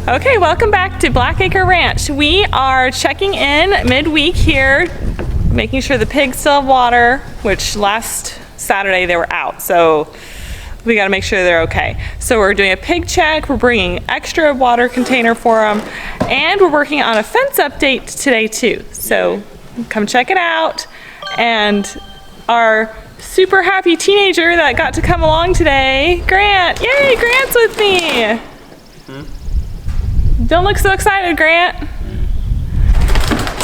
Okay, welcome back to Blackacre Ranch. We are checking in midweek here, making sure the pigs still have water, which last Saturday they were out, so we got to make sure they're okay. So we're doing a pig check, we're bringing extra water container for them, and we're working on a fence update today too. So come check it out. And our super happy teenager that got to come along today, Grant. Yay, Grant's with me. Don't look so excited, Grant.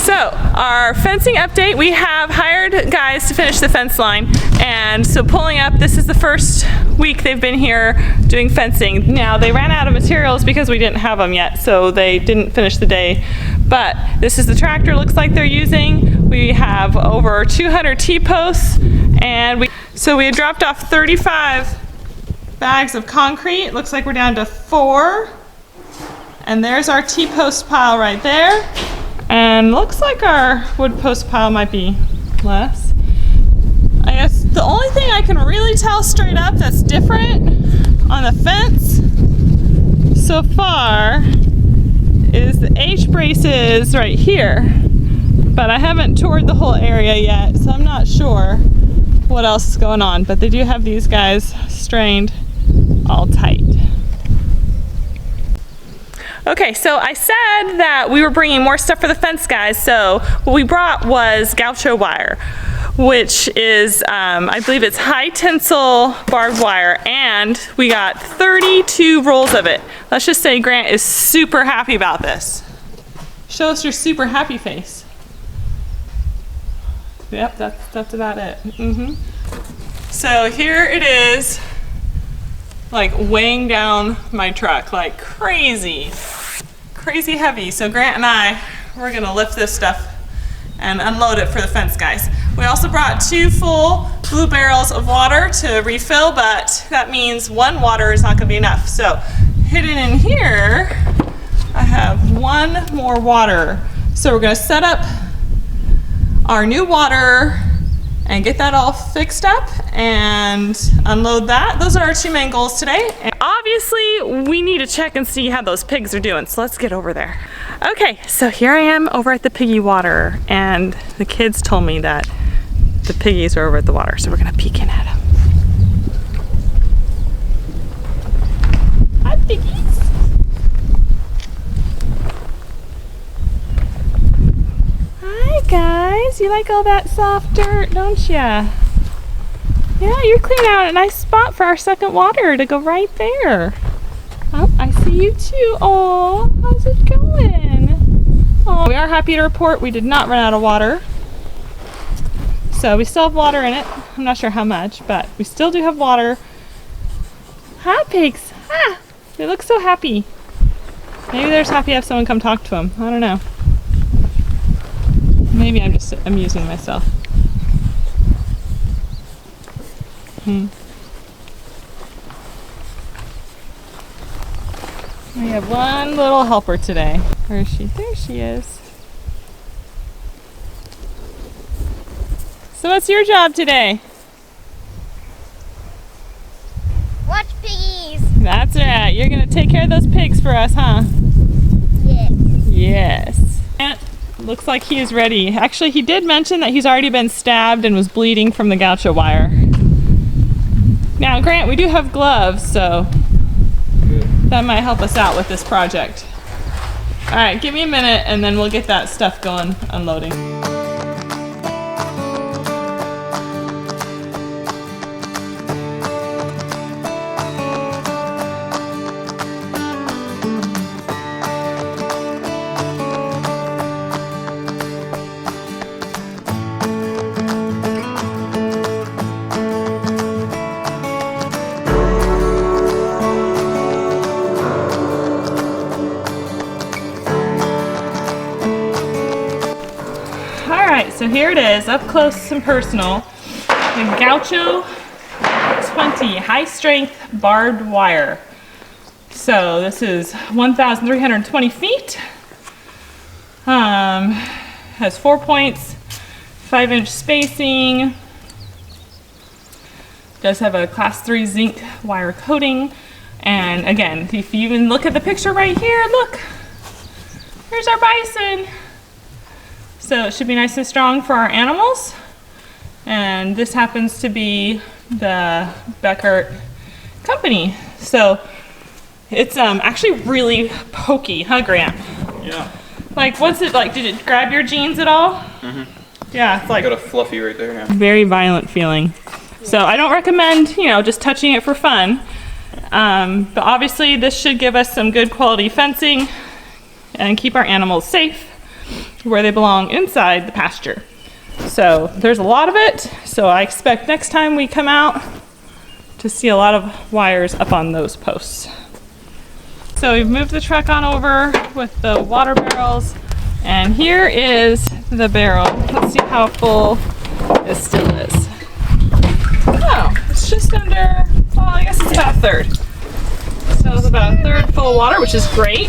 So, our fencing update, we have hired guys to finish the fence line. And so pulling up, this is the first week they've been here doing fencing. Now, they ran out of materials because we didn't have them yet, so they didn't finish the day. But this is the tractor looks like they're using. We have over 200 T-posts, and so we had dropped off 35 bags of concrete. Looks like we're down to 4. And there's our T-post pile right there. And looks like our wood post pile might be less. I guess the only thing I can really tell straight up that's different on the fence so far is the H braces right here. But I haven't toured the whole area yet, so I'm not sure what else is going on. But they do have these guys strained all tight. Okay, so I said that we were bringing more stuff for the fence guys, so what we brought was Gaucho wire, which is, I believe it's high-tensile barbed wire, and we got 32 rolls of it. Let's just say Grant is super happy about this. Show us your super happy face. Yep, that's about it. So here it is, like weighing down my truck like crazy heavy. So Grant and we're gonna lift this stuff and unload it for the fence guys. We also brought 2 full blue barrels of water to refill, but that means 1 water is not gonna be enough. So hidden in here, I have 1 more water. So we're gonna set up our new water and get that all fixed up and unload that. Those are our 2 main goals today. And obviously, we need to check and see how those pigs are doing, so let's get over there. Okay, so here I am over at the piggy water, and the kids told me that the piggies are over at the water, so we're gonna peek in at them. Hi, piggies. Hi guys, you like all that soft dirt, don't ya? Yeah, you're cleaning out a nice spot for our second water to go right there. Oh, I see you too. Oh, how's it going? Oh, we are happy to report we did not run out of water. So we still have water in it. I'm not sure how much, but we still do have water. Hi pigs. Ah, they look so happy. Maybe they're just happy to have someone come talk to them. I don't know. Maybe I'm just amusing myself. We have 1 little helper today. Where is she? There she is. So what's your job today? Watch piggies. That's right. You're gonna take care of those pigs for us, huh? Yes. Yes. And looks like he is ready. Actually, he did mention that he's already been stabbed and was bleeding from the Gaucho wire. Now, Grant, we do have gloves, so that might help us out with this project. All right, give me a minute and then we'll get that stuff going, unloading. So here it is, up close and personal, the Gaucho 20 high strength barbed wire. So this is 1,320 feet, has 4 points, 5-inch spacing, does have a class 3 zinc wire coating, And again, if you even look at the picture right here, look, here's our bison. So it should be nice and strong for our animals. And this happens to be the Brekaert company. So it's actually really pokey, huh, Grant? Yeah. Like, what's it like? Did it grab your jeans at all? Mm-hmm. Yeah, it's like Got a fluffy right there now. very violent feeling. So I don't recommend, you know, just touching it for fun. But obviously this should give us some good quality fencing and keep our animals safe where they belong inside the pasture. So there's a lot of it. So I expect next time we come out to see a lot of wires up on those posts. So we've moved the truck on over with the water barrels, and here is the barrel. Let's see how full it still is. Oh, it's just under, well, I guess it's about a third. So it's about a third full of water, which is great,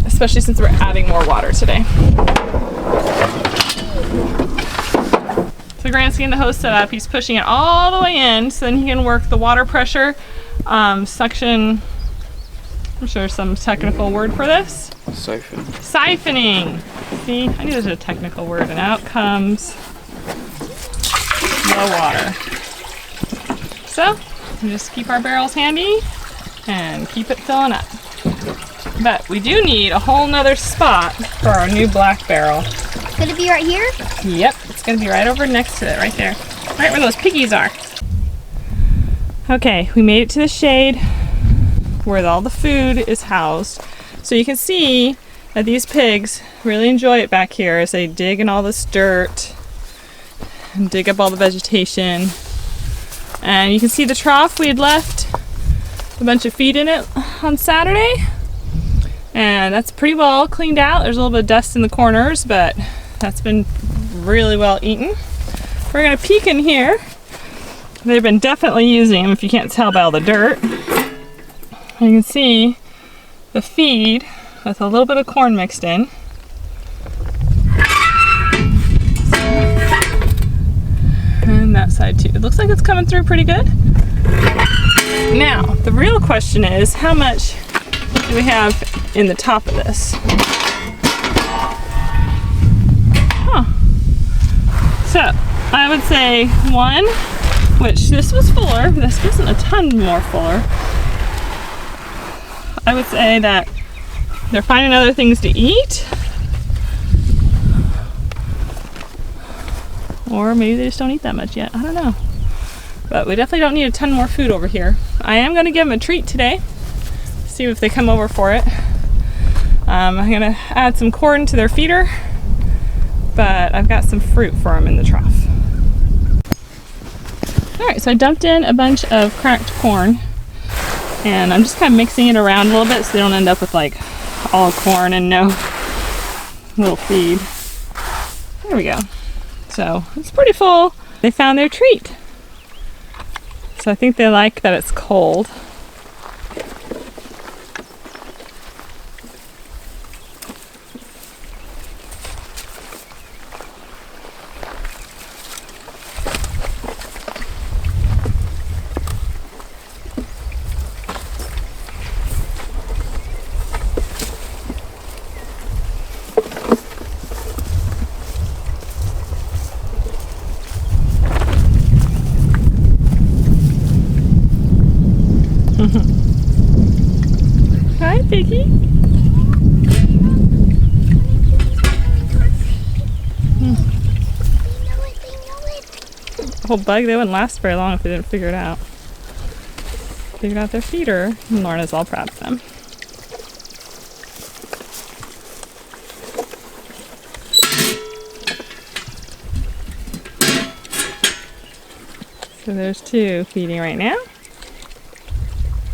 especially since we're adding more water today. So Grant's getting the hose set up. He's pushing it all the way in so then he can work the water pressure suction. I'm sure there's some technical word for this. Siphon. Siphoning. See, I knew there's a technical word, and out comes the water. So we just keep our barrels handy and keep it filling up. But we do need a whole nother spot for our new black barrel. Could it be right here? Yep, it's gonna be right over next to it, right there. Right where those piggies are. Okay, we made it to the shade where all the food is housed. So you can see that these pigs really enjoy it back here as they dig in all this dirt and dig up all the vegetation. And you can see the trough we had left a bunch of feed in it on Saturday. And that's pretty well cleaned out. There's a little bit of dust in the corners, but that's been really well eaten. We're gonna peek in here. They've been definitely using them if you can't tell by all the dirt. You can see the feed with a little bit of corn mixed in. And that side too. It looks like it's coming through pretty good. Now, the real question is, how much do we have in the top of this? Huh. So, I would say one, which this was fuller, this wasn't a ton more fuller. I would say that they're finding other things to eat, or maybe they just don't eat that much yet. I don't know. But we definitely don't need a ton more food over here. I am going to give them a treat today. See if they come over for it. I'm going to add some corn to their feeder, but I've got some fruit for them in the trough. Alright, so I dumped in a bunch of cracked corn. And I'm just kind of mixing it around a little bit so they don't end up with like all corn and no little feed. There we go. So it's pretty full. They found their treat. So I think they like that it's cold. Hi, Piggy. Whole bug, they wouldn't last very long if they didn't figure it out. Figured out their feeder, and Lorna's all proud of them. So there's 2 feeding right now,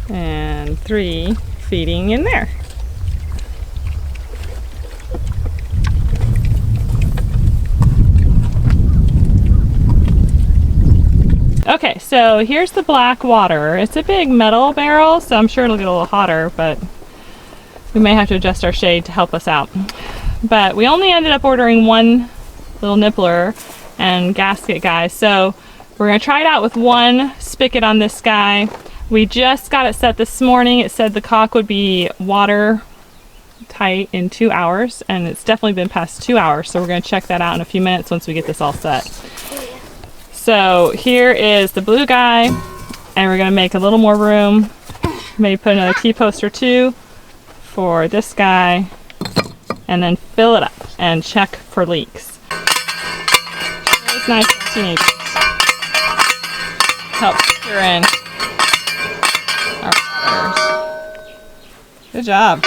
and 3 feeding in there. Okay, so here's the black water. It's a big metal barrel, so I'm sure it'll get a little hotter, but we may have to adjust our shade to help us out. But we only ended up ordering 1 little nippler and gasket guy, so we're gonna try it out with 1 spigot on this guy. We just got it set this morning. It said the caulk would be water tight in 2 hours, and it's definitely been past 2 hours, so we're going to check that out in a few minutes once we get this all set. So here is the blue guy, and we're going to make a little more room, maybe put another T-post or two for this guy, and then fill it up and check for leaks. It's nice for teenagers. Help secure in our waters. Good job.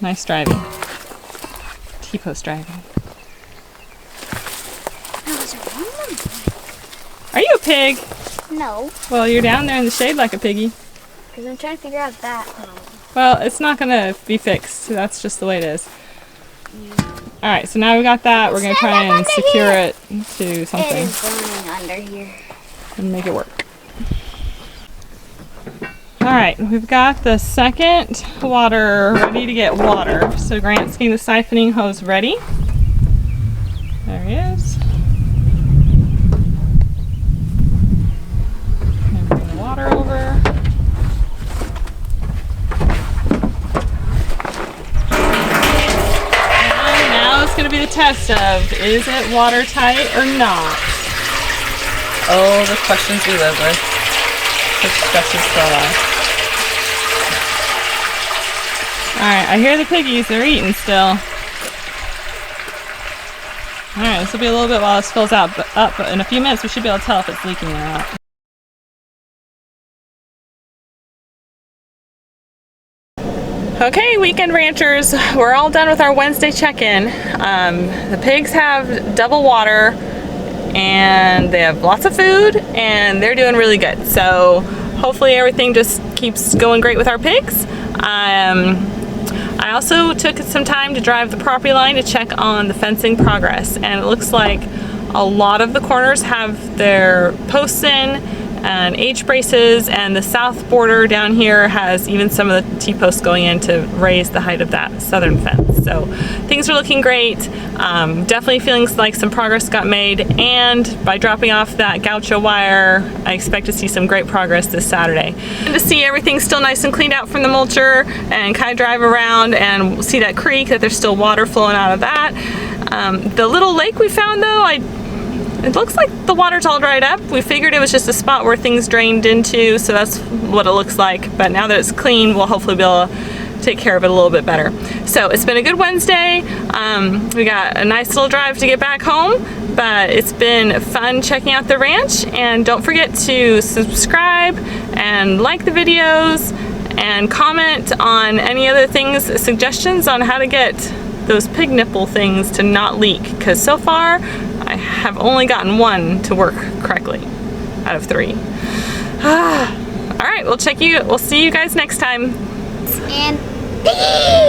Nice driving. T-post driving. Are you a pig? No, Well, you're down there in the shade like a piggy. because I'm trying to figure out that. Well, it's not gonna be fixed. That's just the way it is. Alright, so now we got that. We're gonna try and secure it to It something is burning under here. and make it work. Alright, we've got the second water ready to get water. So Grant's getting the siphoning hose ready. There he is. And bring the water over. And now it's going to be the test of, is it watertight or not? Oh, the questions we live with. Such stresses for life. Alright, I hear the piggies, they're eating still. Alright, this will be a little bit while this fills out, but in a few minutes we should be able to tell if it's leaking or not. Okay, weekend ranchers, we're all done with our Wednesday check-in. The pigs have double water and they have lots of food and they're doing really good. So hopefully everything just keeps going great with our pigs. I also took some time to drive the property line to check on the fencing progress, and it looks like a lot of the corners have their posts in and H braces, and the south border down here has even some of the T-posts going in to raise the height of that southern fence. So things are looking great. Definitely feeling like some progress got made, and by dropping off that gaucho wire, I expect to see some great progress this Saturday. And to see everything still nice and cleaned out from the mulcher and kind of drive around and see that creek, that there's still water flowing out of that. The little lake we found though, it looks like the water's all dried up. We figured it was just a spot where things drained into, so that's what it looks like. But now that it's clean, we'll hopefully be able to take care of it a little bit better. So it's been a good Wednesday. We got a nice little drive to get back home, but it's been fun checking out the ranch. And don't forget to subscribe and like the videos and comment on any other things, suggestions on how to get those pig nipple things to not leak, because so far I have only gotten one to work correctly out of 3. All right, we'll see you guys next time. And piggy!